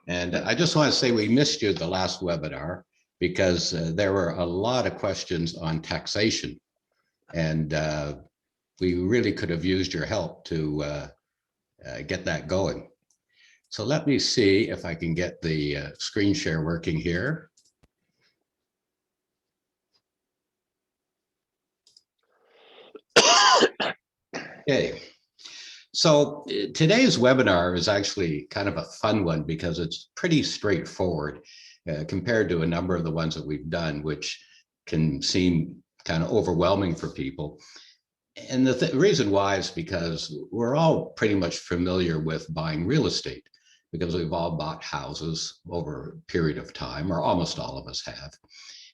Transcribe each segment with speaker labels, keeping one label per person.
Speaker 1: And I just want to say we missed you at the last webinar because there were a lot of questions on taxation. And we really could have used your help to get that going. So let me see if I can get the screen share working here. Okay. So today's webinar is actually kind of a fun one because it's pretty straightforward compared to a number of the ones that we've done, which can seem kind of overwhelming for people. And the reason why is because we're all pretty much familiar with buying real estate because we've all bought houses over a period of time, or almost all of us have.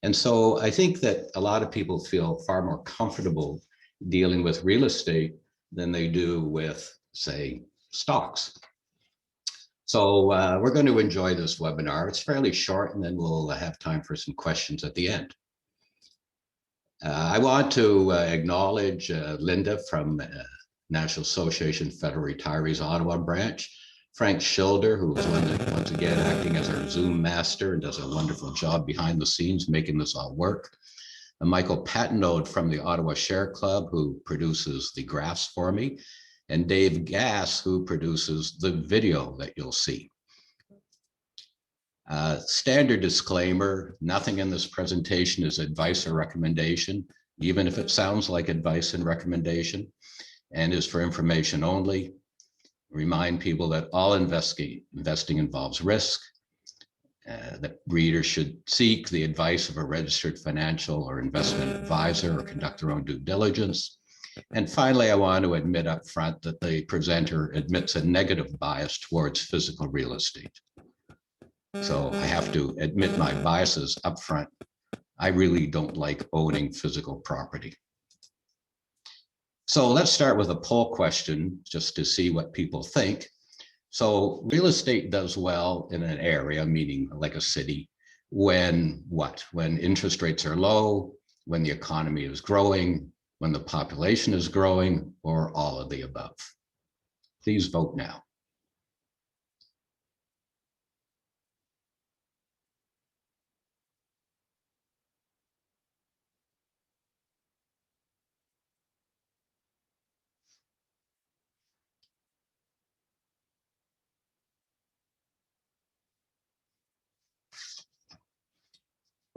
Speaker 1: And so I think that a lot of people feel far more comfortable dealing with real estate than they do with, say, stocks. So we're going to enjoy this webinar. It's fairly short, and then we'll have time for some questions at the end. I want to acknowledge Linda from National Association of Federal Retirees Ottawa branch, Frank Schilder, who is once again acting as our Zoom master and does a wonderful job behind the scenes making this all work. Michael Patnode from the Ottawa Share Club, who produces the graphs for me, and Dave Gass, who produces the video that you'll see. Standard disclaimer, nothing in this presentation is advice or recommendation, even if it sounds like advice and recommendation, and is for information only. Remind people that all investing involves risk. That readers should seek the advice of a registered financial or investment advisor or conduct their own due diligence. And finally, I want to admit up front that the presenter admits a negative bias towards physical real estate. So I have to admit my biases up front. I really don't like owning physical property. So let's start with a poll question just to see what people think. So real estate does well in an area, meaning like a city, when what? When interest rates are low, when the economy is growing, when the population is growing, or all of the above. Please vote now.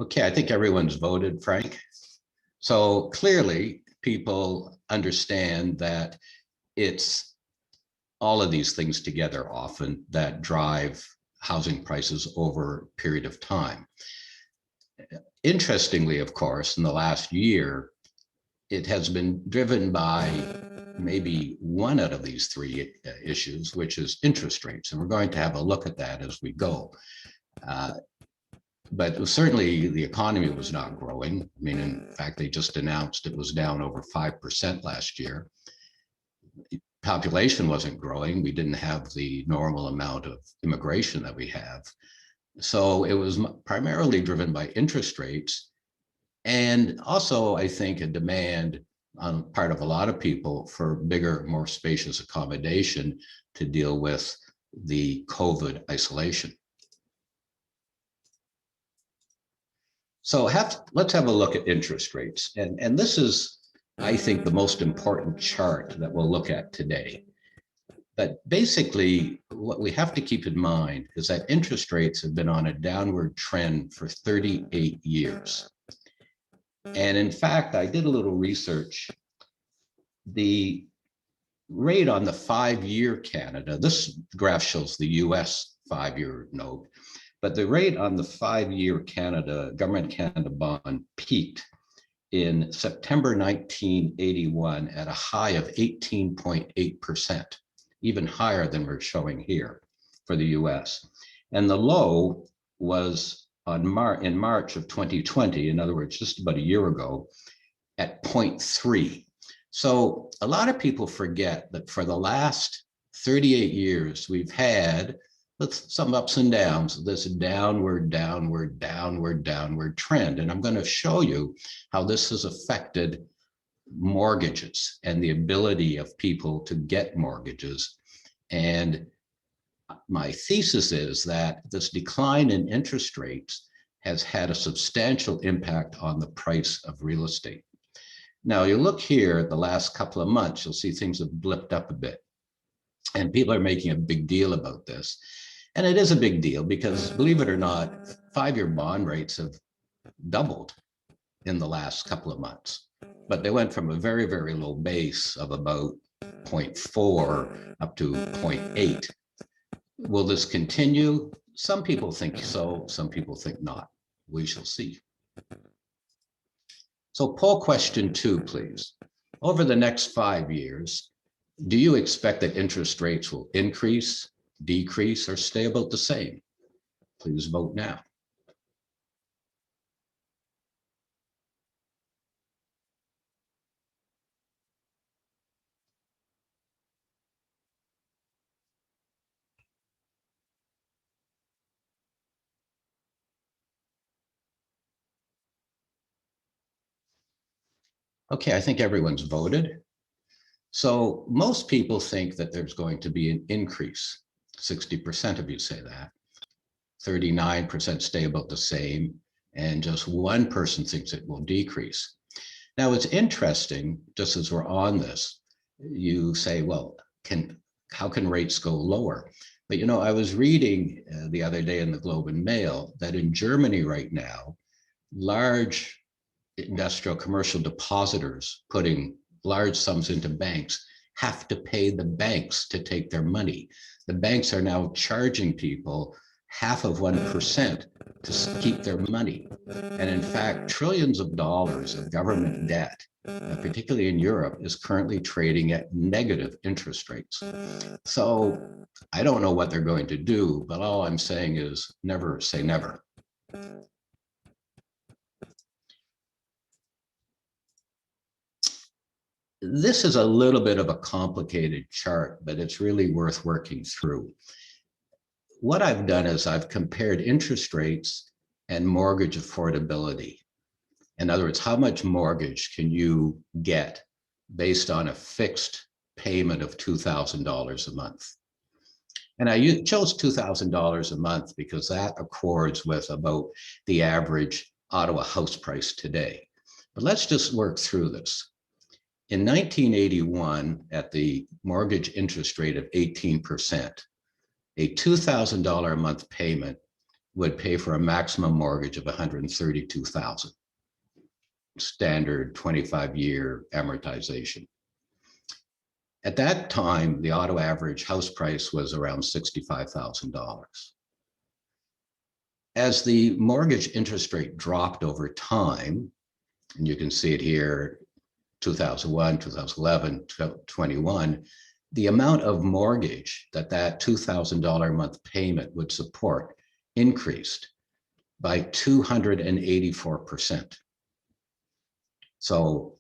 Speaker 1: Okay, I think everyone's voted, Frank. So clearly, people understand that it's all of these things together often that drive housing prices over a period of time. Interestingly, of course, in the last year, it has been driven by maybe one out of these three issues, which is interest rates. And we're going to have a look at that as we go. But certainly the economy was not growing. I mean, in fact, they just announced it was down over 5% last year. Population wasn't growing. We didn't have the normal amount of immigration that we have. So it was primarily driven by interest rates. And also, I think, a demand on the part of a lot of people for bigger, more spacious accommodation to deal with the COVID isolation. So let's have a look at interest rates. And this is, I think, the most important chart that we'll look at today. But basically, what we have to keep in mind is that interest rates have been on a downward trend for 38 years. And in fact, I did a little research. The rate on the 5-year Canada, this graph shows the US 5-year note, but the rate on the 5-year Canada, Government Canada bond peaked in September 1981 at a high of 18.8%, even higher than we're showing here for the US. And the low was in March of 2020, in other words, just about a year ago, at 0.3. So a lot of people forget that for the last 38 years, we've had some ups and downs, this downward trend. And I'm going to show you how this has affected mortgages and the ability of people to get mortgages. And my thesis is that this decline in interest rates has had a substantial impact on the price of real estate. Now, you look here at the last couple of months, you'll see things have blipped up a bit. And people are making a big deal about this. And it is a big deal because, believe it or not, 5-year bond rates have doubled in the last couple of months. But they went from a very, very low base of about 0.4 up to 0.8. Will this continue? Some people think so, some people think not. We shall see. So poll question 2, please. Over the next 5 years, do you expect that interest rates will increase, decrease, or stay about the same? Please vote now. Okay, I think everyone's voted. So most people think that there's going to be an increase. 60% of you say that. 39% stay about the same, and just 1% thinks it will decrease. Now, it's interesting, just as we're on this, you say, well, how can rates go lower? But, I was reading the other day in the Globe and Mail that in Germany right now, large industrial commercial depositors putting large sums into banks have to pay the banks to take their money. The banks are now charging people 0.5% to keep their money. And in fact, trillions of dollars of government debt, particularly in Europe, is currently trading at negative interest rates. So I don't know what they're going to do, but all I'm saying is never say never. This is a little bit of a complicated chart, but it's really worth working through. What I've done is I've compared interest rates and mortgage affordability. In other words, how much mortgage can you get based on a fixed payment of $2,000 a month? And I chose $2,000 a month because that accords with about the average Ottawa house price today. But let's just work through this. In 1981, at the mortgage interest rate of 18%, a $2,000 a month payment would pay for a maximum mortgage of $132,000, standard 25-year amortization. At that time, the Ottawa average house price was around $65,000. As the mortgage interest rate dropped over time, and you can see it here, 2001, 2011, 2021, the amount of mortgage that $2,000 a month payment would support increased by 284%. So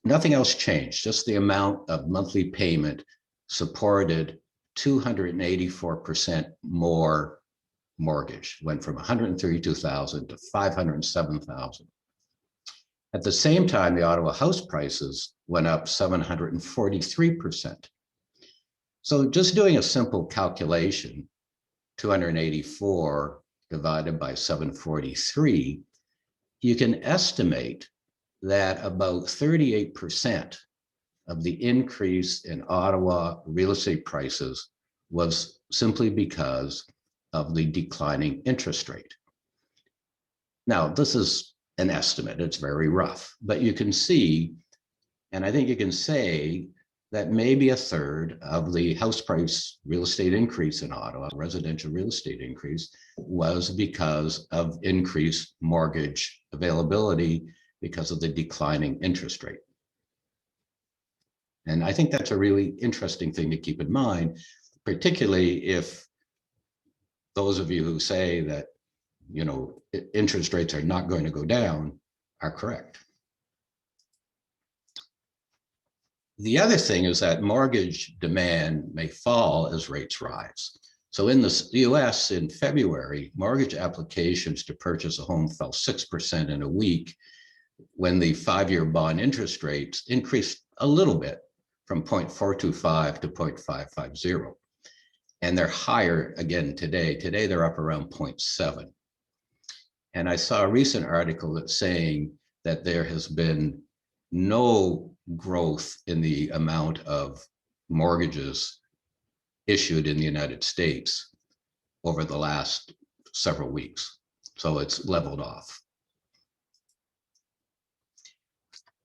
Speaker 1: nothing else changed, just the amount of monthly payment supported 284% more mortgage, went from 132,000 to 507,000. At the same time, the Ottawa house prices went up 743%. So just doing a simple calculation, 284 divided by 743, you can estimate that about 38% of the increase in Ottawa real estate prices was simply because of the declining interest rate. Now, this is an estimate, it's very rough, but you can see, and I think you can say that maybe a third of the house price real estate increase in Ottawa, residential real estate increase, was because of increased mortgage availability because of the declining interest rate. And I think that's a really interesting thing to keep in mind, particularly if those of you who say that interest rates are not going to go down are correct. The other thing is that mortgage demand may fall as rates rise. So in the US in February, mortgage applications to purchase a home fell 6% in a week when the 5-year bond interest rates increased a little bit from 0.425 to 0.550. And they're higher again today. Today, they're up around 0.7. And I saw a recent article that's saying that there has been no growth in the amount of mortgages issued in the United States over the last several weeks. So it's leveled off.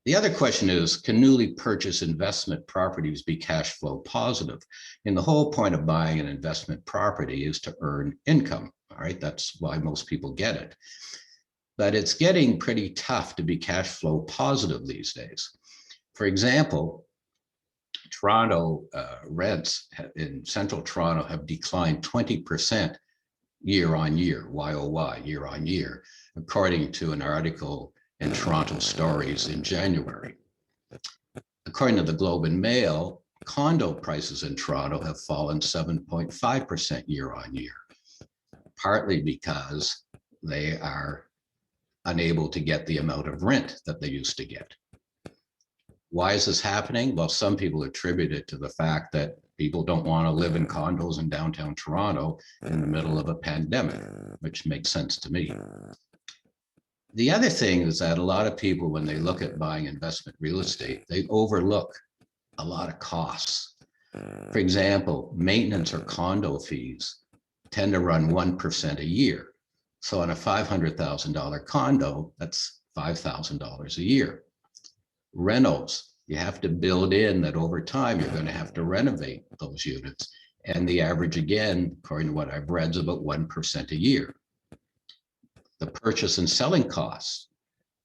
Speaker 1: The other question is, can newly purchased investment properties be cash flow positive? And the whole point of buying an investment property is to earn income. All right, that's why most people get it. But it's getting pretty tough to be cash flow positive these days. For example, Toronto rents in central Toronto have declined 20% year on year, YOY, year on year, according to an article in Toronto Stories in January. According to the Globe and Mail, condo prices in Toronto have fallen 7.5% year on year, partly because they are unable to get the amount of rent that they used to get. Why is this happening? Well, some people attribute it to the fact that people don't want to live in condos in downtown Toronto in the middle of a pandemic, which makes sense to me. The other thing is that a lot of people, when they look at buying investment real estate, they overlook a lot of costs. For example, maintenance or condo fees tend to run 1% a year. So on a $500,000 condo, that's $5,000 a year. Rentals, you have to build in that over time, you're going to have to renovate those units. And the average, again, according to what I've read, is about 1% a year. The purchase and selling costs,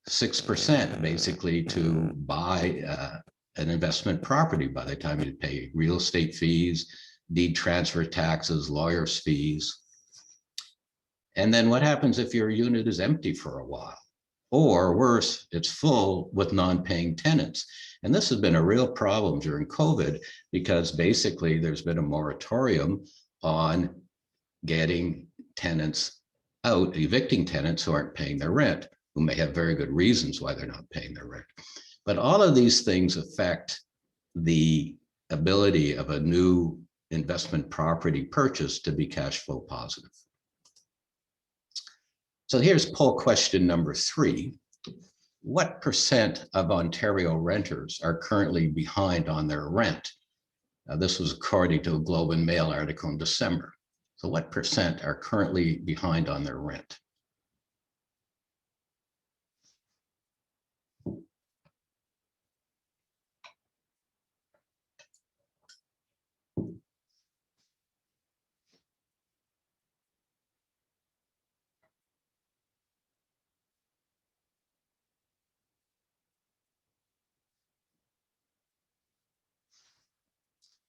Speaker 1: 6% basically to buy an investment property by the time you pay real estate fees, deed transfer taxes, lawyers' fees. And then what happens if your unit is empty for a while? Or worse, it's full with non-paying tenants. And this has been a real problem during COVID because basically there's been a moratorium on getting tenants out, evicting tenants who aren't paying their rent, who may have very good reasons why they're not paying their rent. But all of these things affect the ability of a new investment property purchase to be cash flow positive. So here's poll question number 3. What percent of Ontario renters are currently behind on their rent? Now, this was according to a Globe and Mail article in December. So what percent are currently behind on their rent?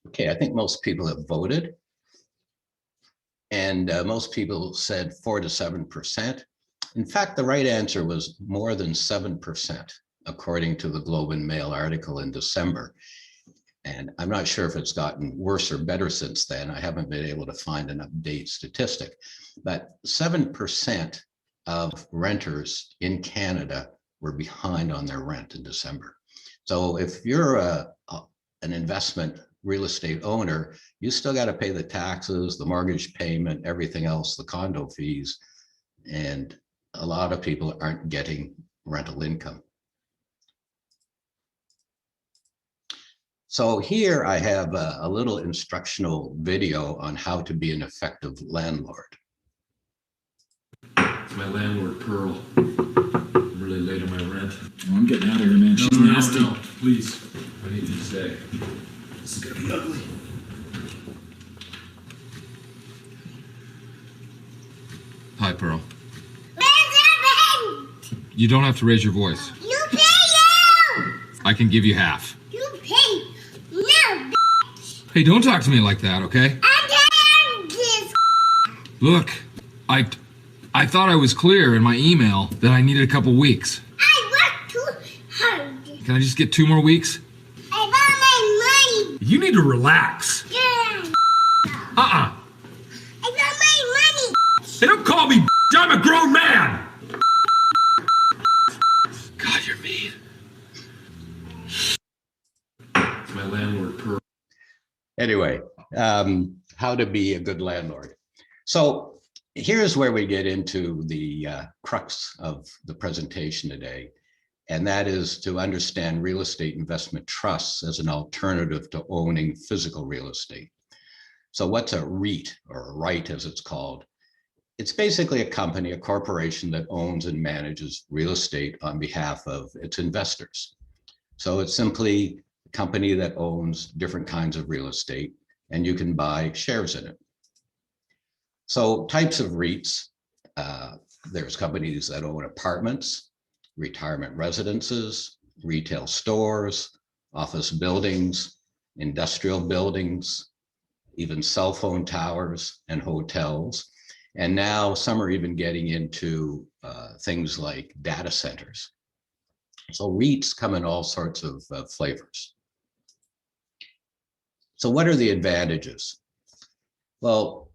Speaker 1: Okay, I think most people have voted. And most people said 4 to 7%. In fact, the right answer was more than 7%, according to the Globe and Mail article in December. And I'm not sure if it's gotten worse or better since then. I haven't been able to find an update statistic, but 7% of renters in Canada were behind on their rent in December. So if you're an investment real estate owner, you still got to pay the taxes, the mortgage payment, everything else, the condo fees, and a lot of people aren't getting rental income. So here I have a little instructional video on how to be an effective landlord.
Speaker 2: It's my landlord, Pearl. I'm really late on my rent.
Speaker 3: Oh, I'm getting out of here, man. She's nasty.
Speaker 2: No, please. I need to stay. This is gonna be ugly.
Speaker 4: Hi, Pearl. You don't have to raise your voice.
Speaker 5: You pay you!
Speaker 4: I can give you half.
Speaker 5: You pay no, bitch!
Speaker 4: Hey, don't talk to me like that, okay?
Speaker 5: I'm this.
Speaker 4: Look, I thought I was clear in my email that I needed a couple weeks.
Speaker 5: I work too hard.
Speaker 4: Can I just get 2 more weeks?
Speaker 5: I want my money.
Speaker 2: You need to relax.
Speaker 5: Yeah.
Speaker 2: Uh-uh.
Speaker 5: I want my money.
Speaker 2: Hey, don't call me bitch. I'm a grown man.
Speaker 4: God, you're mean.
Speaker 2: It's my landlord, Pearl.
Speaker 1: Anyway, how to be a good landlord. So here's where we get into the crux of the presentation today, and that is to understand real estate investment trusts as an alternative to owning physical real estate. So what's a REIT, or a REIT as it's called? It's basically a company, a corporation that owns and manages real estate on behalf of its investors. So it's simply a company that owns different kinds of real estate, and you can buy shares in it. So types of REITs, there's companies that own apartments, retirement residences, retail stores, office buildings, industrial buildings, even cell phone towers and hotels. And now some are even getting into things like data centers. So REITs come in all sorts of flavors. So what are the advantages? Well,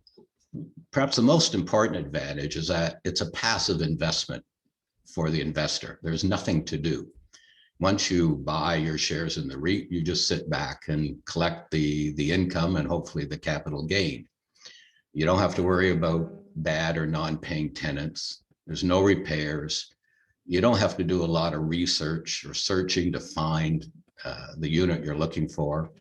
Speaker 1: perhaps the most important advantage is that it's a passive investment for the investor. There's nothing to do. Once you buy your shares in the REIT, you just sit back and collect the income and hopefully the capital gain. You don't have to worry about bad or non-paying tenants. There's no repairs. You don't have to do a lot of research or searching to find the unit you're looking for.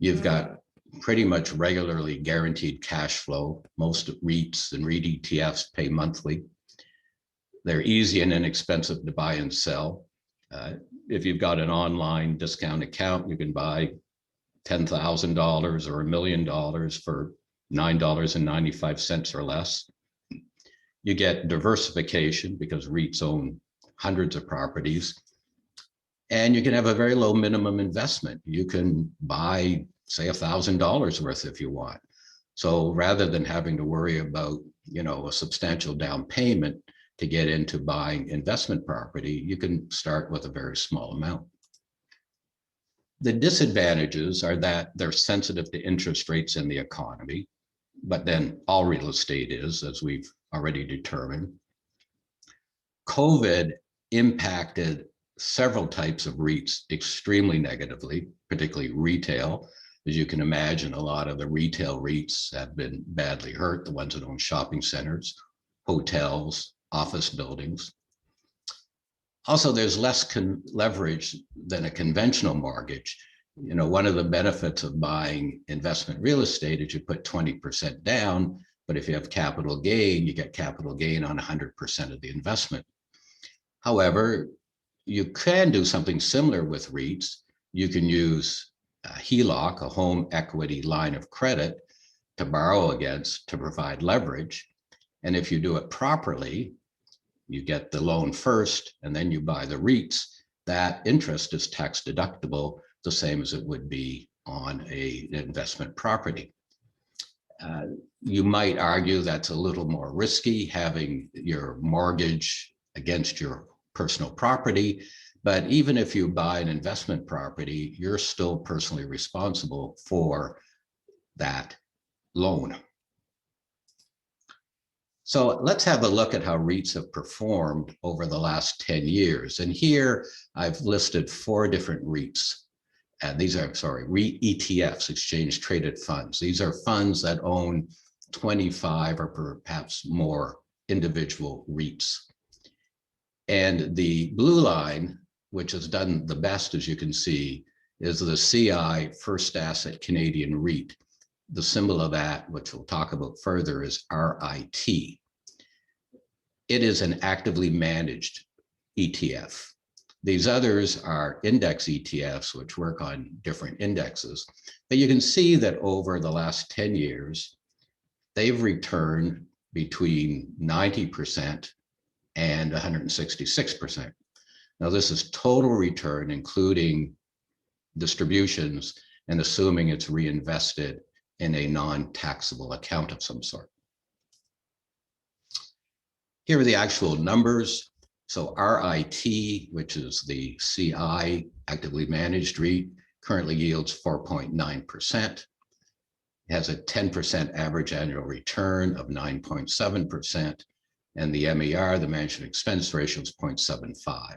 Speaker 1: You've got pretty much regularly guaranteed cash flow. Most REITs and REIT ETFs pay monthly. They're easy and inexpensive to buy and sell. If you've got an online discount account, you can buy $10,000 or $1 million for $9.95 or less. You get diversification because REITs own hundreds of properties. And you can have a very low minimum investment. You can buy, say, $1,000 worth if you want. So rather than having to worry about, a substantial down payment to get into buying investment property, you can start with a very small amount. The disadvantages are that they're sensitive to interest rates in the economy, but then all real estate is, as we've already determined. COVID impacted several types of REITs extremely negatively, particularly retail. As you can imagine, a lot of the retail REITs have been badly hurt, the ones that own shopping centers, hotels, office buildings. Also, there's less leverage than a conventional mortgage. One of the benefits of buying investment real estate is you put 20% down, but if you have capital gain, you get capital gain on 100% of the investment. However, you can do something similar with REITs. You can use a HELOC, a home equity line of credit, to borrow against to provide leverage. And if you do it properly, you get the loan first and then you buy the REITs. That interest is tax deductible, the same as it would be on an investment property. You might argue that's a little more risky, having your mortgage against your personal property, but even if you buy an investment property, you're still personally responsible for that loan. So let's have a look at how REITs have performed over the last 10 years. And here I've listed 4 different REITs. These are, REIT ETFs, exchange traded funds. These are funds that own 25 or perhaps more individual REITs. And the blue line, which has done the best, as you can see, is the CI First Asset Canadian REIT. The symbol of that, which we'll talk about further, is RIT. It is an actively managed ETF. These others are index ETFs, which work on different indexes. But you can see that over the last 10 years, they've returned between 90% and 166%. Now, this is total return, including distributions and assuming it's reinvested in a non-taxable account of some sort. Here are the actual numbers. So RIT, which is the CI actively managed REIT, currently yields 4.9%. It has a 10% average annual return of 9.7%. And the MER, the management expense ratio, is 0.75,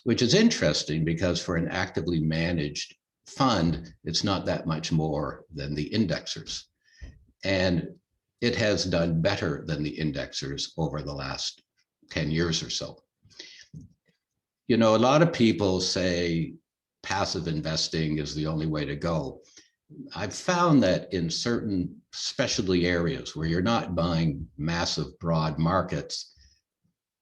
Speaker 1: which is interesting because for an actively managed fund, it's not that much more than the indexers. And it has done better than the indexers over the last 10 years or so. You know, a lot of people say passive investing is the only way to go. I've found that in certain specialty areas where you're not buying massive broad markets,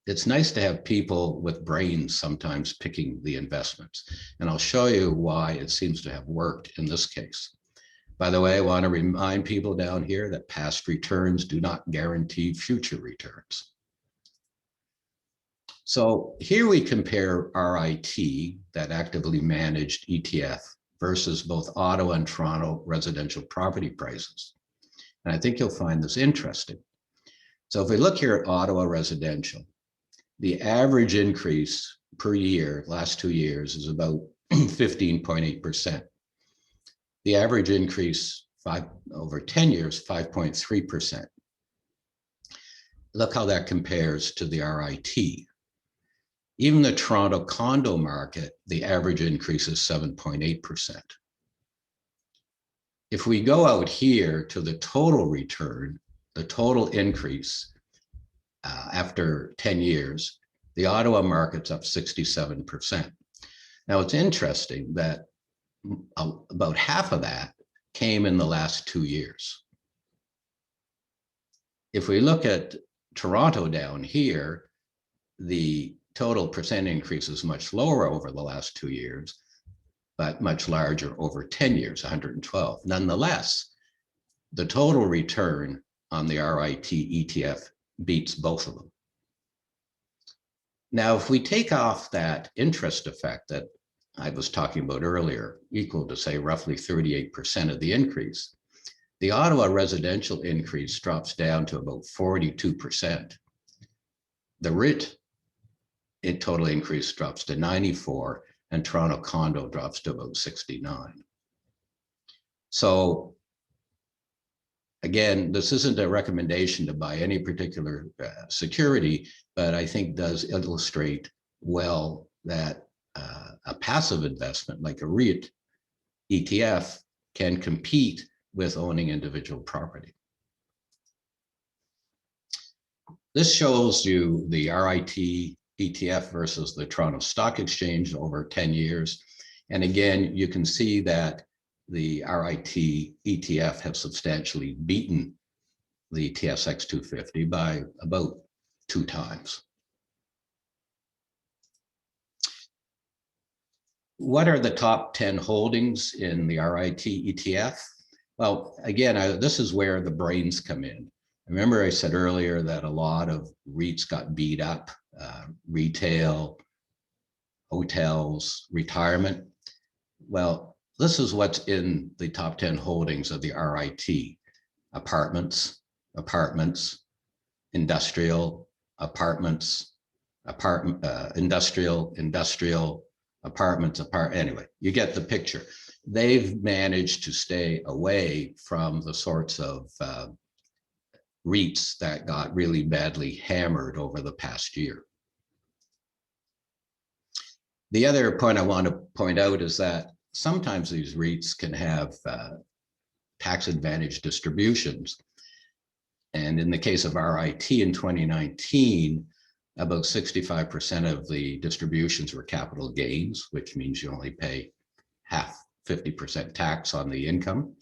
Speaker 1: it's nice to have people with brains sometimes picking the investments. And I'll show you why it seems to have worked in this case. By the way, I want to remind people down here that past returns do not guarantee future returns. So here we compare REIT, that actively managed ETF, versus both Ottawa and Toronto residential property prices. And I think you'll find this interesting. So if we look here at Ottawa residential, the average increase per year, last 2 years, is about 15.8%. The average increase over 10 years, 5.3%. Look how that compares to the REIT. Even the Toronto condo market, the average increase is 7.8%. If we go out here to the total return, the total increase after 10 years, the Ottawa market's up 67%. Now it's interesting that about half of that came in the last 2 years. If we look at Toronto down here, the total percent increase is much lower over the last 2 years, but much larger over 10 years, 112. Nonetheless, the total return on the REIT ETF beats both of them. Now, if we take off that interest effect that I was talking about earlier, equal to say roughly 38% of the increase, the Ottawa residential increase drops down to about 42%. The REIT total increase drops to 94, and Toronto condo drops to about 69. So again, this isn't a recommendation to buy any particular security, but I think does illustrate well that a passive investment like a REIT ETF can compete with owning individual property. This shows you the REIT ETF versus the Toronto Stock Exchange over 10 years. And again, you can see that the REIT ETF has substantially beaten the TSX 250 by about 2 times. What are the top 10 holdings in the REIT ETF? Well, again, this is where the brains come in. Remember I said earlier that a lot of REITs got beat up, retail, hotels, retirement. Well, this is what's in the top 10 holdings of the REIT: apartments, industrial, industrial, apartments, anyway, you get the picture. They've managed to stay away from the sorts of REITs that got really badly hammered over the past year. The other point I want to point out is that sometimes these REITs can have tax advantage distributions. And in the case of REIT in 2019, about 65% of the distributions were capital gains, which means you only pay half, 50% tax on the income.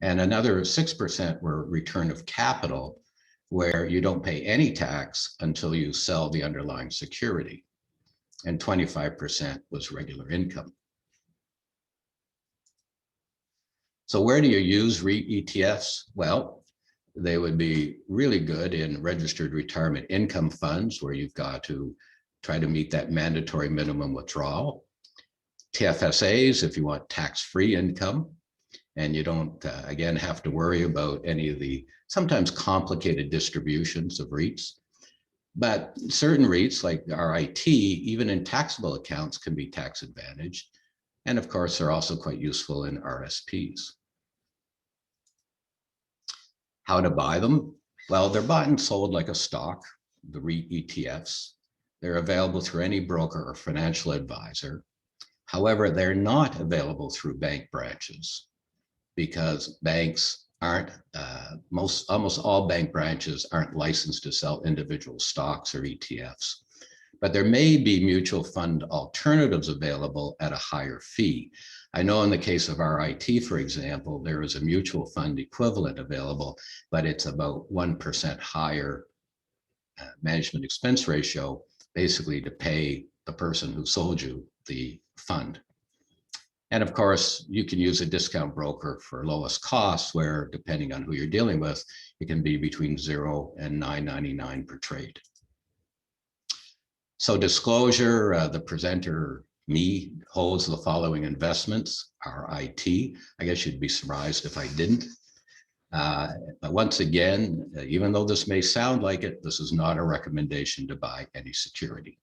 Speaker 1: And another 6% were return of capital, where you don't pay any tax until you sell the underlying security. And 25% was regular income. So where do you use REIT ETFs? Well, they would be really good in registered retirement income funds, where you've got to try to meet that mandatory minimum withdrawal. TFSAs, if you want tax-free income, and you don't, again, have to worry about any of the sometimes complicated distributions of REITs. But certain REITs like REIT, even in taxable accounts, can be tax advantaged. And of course, they're also quite useful in RSPs. How to buy them? Well, they're bought and sold like a stock, the REIT ETFs. They're available through any broker or financial advisor. However, they're not available through bank branches, because banks aren't, almost all bank branches aren't licensed to sell individual stocks or ETFs. But there may be mutual fund alternatives available at a higher fee. I know in the case of REIT, for example, there is a mutual fund equivalent available, but it's about 1% higher management expense ratio, basically to pay the person who sold you the fund. And of course, you can use a discount broker for lowest costs, where depending on who you're dealing with, it can be between $0 and $9.99 per trade. So disclosure, the presenter, me, holds the following investments: REIT. I guess you'd be surprised if I didn't. But once again, even though this may sound like it, this is not a recommendation to buy any security.